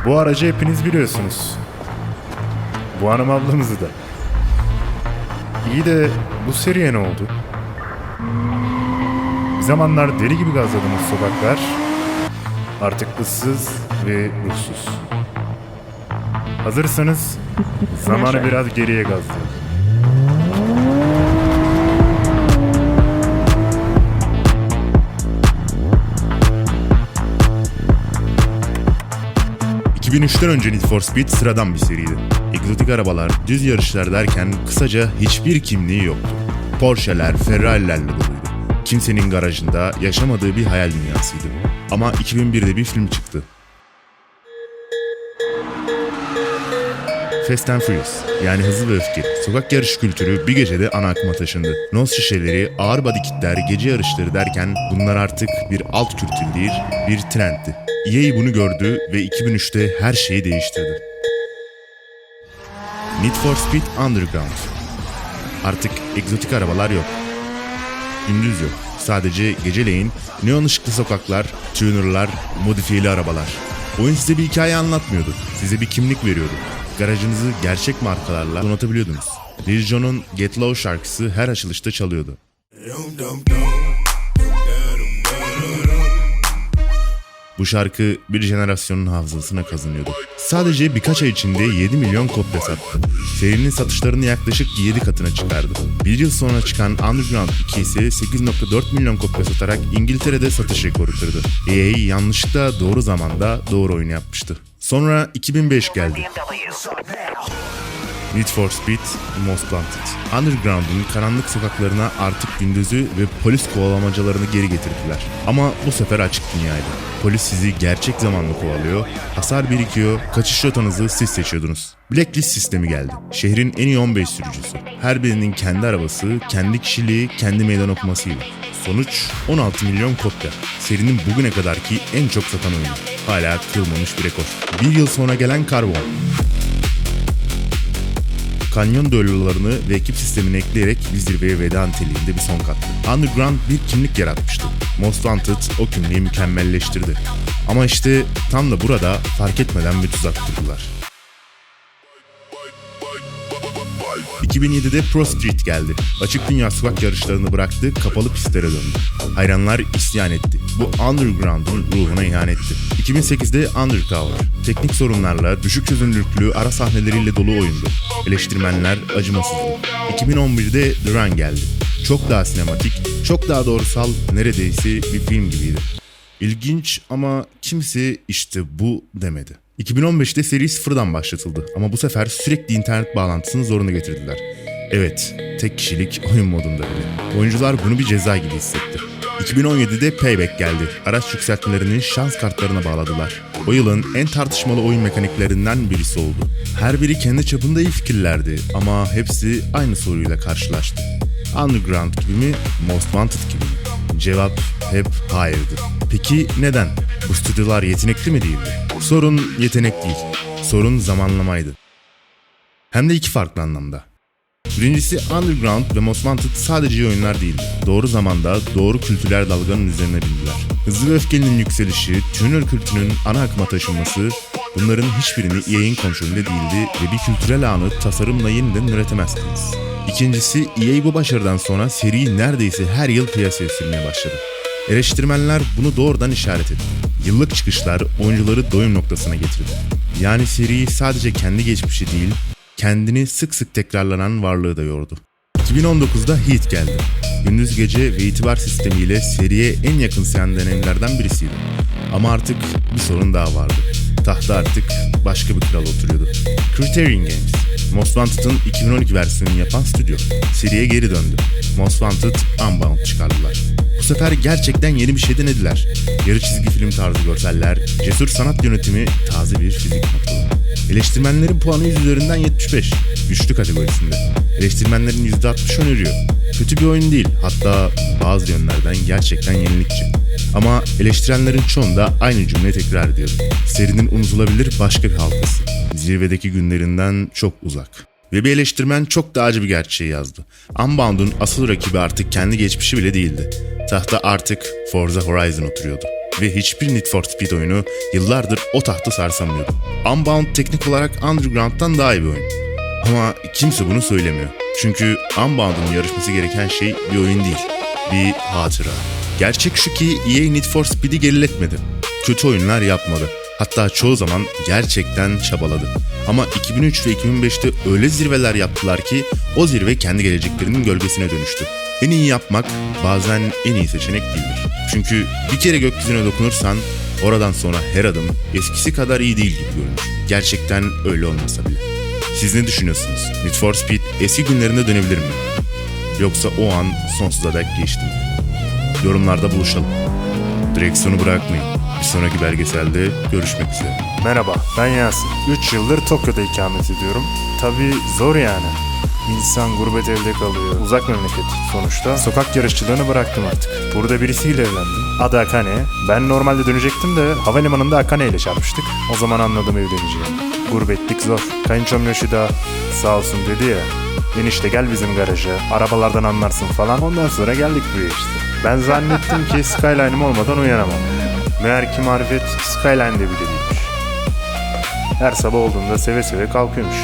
Bu aracı hepiniz biliyorsunuz. Bu hanım ablamızı da. İyi de bu seriye ne oldu? Bir zamanlar deli gibi gazladığımız sokaklar artık ıssız ve ruhsuz. Hazırsanız zamanı biraz geriye gazlayalım. ...2003'ten önce Need for Speed sıradan bir seriydi. Egzotik arabalar, düz yarışlar derken kısaca hiçbir kimliği yoktu. Porsche'ler, Ferrari'lerle doluydu. Kimsenin garajında yaşamadığı bir hayal dünyasıydı. Ama 2001'de bir film çıktı. Fast and Furious, yani Hızlı ve Öfkeli. Sokak yarışı kültürü bir gecede ana akıma taşındı. Nos şişeleri, ağır body kitler, gece yarışları derken bunlar artık bir alt kültür değil, bir trendti. EA bunu gördü ve 2003'te her şeyi değiştirdi. Need for Speed Underground. Artık egzotik arabalar yok. Gündüz yok. Sadece geceleyin neon ışıklı sokaklar, tunerlar, modifiyeli arabalar. Oyun size bir hikaye anlatmıyordu. Size bir kimlik veriyordu. Garajınızı gerçek markalarla donatabiliyordunuz. Lil Jon'un Get Low şarkısı her açılışta çalıyordu. Bu şarkı bir jenerasyonun hafızasına kazınıyordu. Sadece birkaç ay içinde 7 milyon kopya sattı. Serinin satışlarını yaklaşık 7 katına çıkardı. Bir yıl sonra çıkan Underground 2 ise 8.4 milyon kopya satarak İngiltere'de satış rekoru kırdı. EA yanlışlıkla doğru zamanda doğru oyun yapmıştı. Sonra 2005 geldi. Need for Speed Most Wanted. Underground'un karanlık sokaklarına artık gündüzü ve polis kovalamacalarını geri getirdiler. Ama bu sefer açık dünyaydı. Polis sizi gerçek zamanlı kovalıyor, hasar birikiyor, kaçış rotanızı siz seçiyordunuz. Blacklist sistemi geldi. Şehrin en iyi 15 sürücüsü. Her birinin kendi arabası, kendi kişiliği, kendi meydan okumasıyla. Sonuç 16 milyon kopya. Serinin bugüne kadarki en çok satan oyunu. Hala kırılmamış bir rekor. Bir yıl sonra gelen Carbon. Kanyon düellolarını ve ekip sistemini ekleyerek bir zirveye veda niteliğinde bir son kattı. Underground bir kimlik yaratmıştı. Most Wanted o kimliği mükemmelleştirdi. Ama işte tam da burada fark etmeden bir tuzak kurdular. 2007'de Pro Street geldi. Açık dünya sokak yarışlarını bıraktı, kapalı pistlere döndü. Hayranlar isyan etti. Bu Underground'un ruhuna ihanetti. 2008'de Undercover. Teknik sorunlarla, düşük çözünürlüklü ara sahneleriyle dolu oyundu. Eleştirmenler acımasızdı. 2011'de The Run geldi. Çok daha sinematik, çok daha doğrusal, neredeyse bir film gibiydi. İlginç ama kimse işte bu demedi. 2015'te seri sıfırdan başlatıldı ama bu sefer sürekli internet bağlantısını zorunlu getirdiler. Evet, tek kişilik oyun modunda bile. Oyuncular bunu bir ceza gibi hissetti. 2017'de Payback geldi. Araç yükseltmelerini şans kartlarına bağladılar. O yılın en tartışmalı oyun mekaniklerinden birisi oldu. Her biri kendi çapında iyi fikirlerdi ama hepsi aynı soruyla karşılaştı. Underground gibi mi, Most Wanted gibi mi? Cevap hep hayırdı. Peki neden? Bu stüdyolar yetenekli mi değildi? Sorun yetenek değil, sorun zamanlamaydı. Hem de iki farklı anlamda. Birincisi Underground ve Most Wanted sadece oyunlar değildi. Doğru zamanda doğru kültürel dalganın üzerine bindiler. Hızlı ve Öfkeli'nin yükselişi, tuner kültürünün ana akıma taşınması, bunların hiçbirini EA'in kontrolünde değildi ve bir kültürel anı tasarımla yeniden üretemezsiniz. İkincisi EA bu başarıdan sonra seriyi neredeyse her yıl piyasaya sürmeye başladı. Eleştirmenler bunu doğrudan işaret etti. Yıllık çıkışlar oyuncuları doyum noktasına getirdi. Yani seriyi sadece kendi geçmişi değil, kendini sık sık tekrarlanan varlığı da yordu. 2019'da Heat geldi. Gündüz gece ve itibar sistemiyle seriye en yakınsayan deneyimlerden birisiydi. Ama artık bir sorun daha vardı. Tahta artık başka bir kral oturuyordu. Criterion Games, Most Wanted'ın 2012 versiyonunu yapan stüdyo, seriye geri döndü. Most Wanted Unbound çıkardılar. Bu sefer gerçekten yeni bir şey denediler. Yarı çizgi film tarzı görseller, cesur sanat yönetimi, taze bir fizik metodu. Eleştirmenlerin puanı 100 üzerinden 75. Güçlü kategorisinde. Eleştirmenlerin %60 öneriyor. Kötü bir oyun değil, hatta bazı yönlerden gerçekten yenilikçi. Ama eleştirenlerin çoğu da aynı cümleyi tekrar ediyor. Serinin unutulabilir başka bir halkası. Zirvedeki günlerinden çok uzak. Ve bir eleştirmen çok daha acı bir gerçeği yazdı. Unbound'un asıl rakibi artık kendi geçmişi bile değildi. Tahta artık Forza Horizon oturuyordu. ve hiçbir Need for Speed oyunu yıllardır o tahtı sarsamıyordu. Unbound teknik olarak Underground'dan daha iyi bir oyun. Ama kimse bunu söylemiyor. Çünkü Unbound'un yarışması gereken şey bir oyun değil, bir hatıra. Gerçek şu ki EA Need for Speed'i geriletmedi. Kötü oyunlar yapmadı. Hatta çoğu zaman gerçekten çabaladı. Ama 2003 ve 2005'te öyle zirveler yaptılar ki o zirve kendi geleceklerinin gölgesine dönüştü. En iyi yapmak bazen en iyi seçenek değildir. Çünkü bir kere gökyüzüne dokunursan oradan sonra her adım eskisi kadar iyi değil gibi görünür. Gerçekten öyle olmasa bile. Siz ne düşünüyorsunuz? Need for Speed eski günlerinde dönebilir mi? Yoksa o an sonsuza dek geçti mi? Yorumlarda buluşalım. Direksiyonu bırakmayın. Bir sonraki belgeselde görüşmek üzere. Merhaba, ben Yasin. 3 yıldır Tokyo'da ikamet ediyorum. Tabii zor yani. İnsan gurbet evde kalıyor. Uzak memleket sonuçta. Sokak yarışçılığını bıraktım artık. Burada birisiyle evlendim. Adı Akane. Ben normalde dönecektim de havalimanında Akane ile çarpıştık. O zaman anladım evleneceğimi. Gurbetlik zor. Kayınçom Yoshida sağ olsun dedi ya. Enişte gel bizim garaja, arabalardan anlarsın falan. Ondan sonra geldik buraya işte. Ben zannettim ki Skyline'ım olmadan uyanamam. Meğer ki marifet Skyline'de bile değilmiş. Her sabah olduğunda seve seve kalkıyormuş.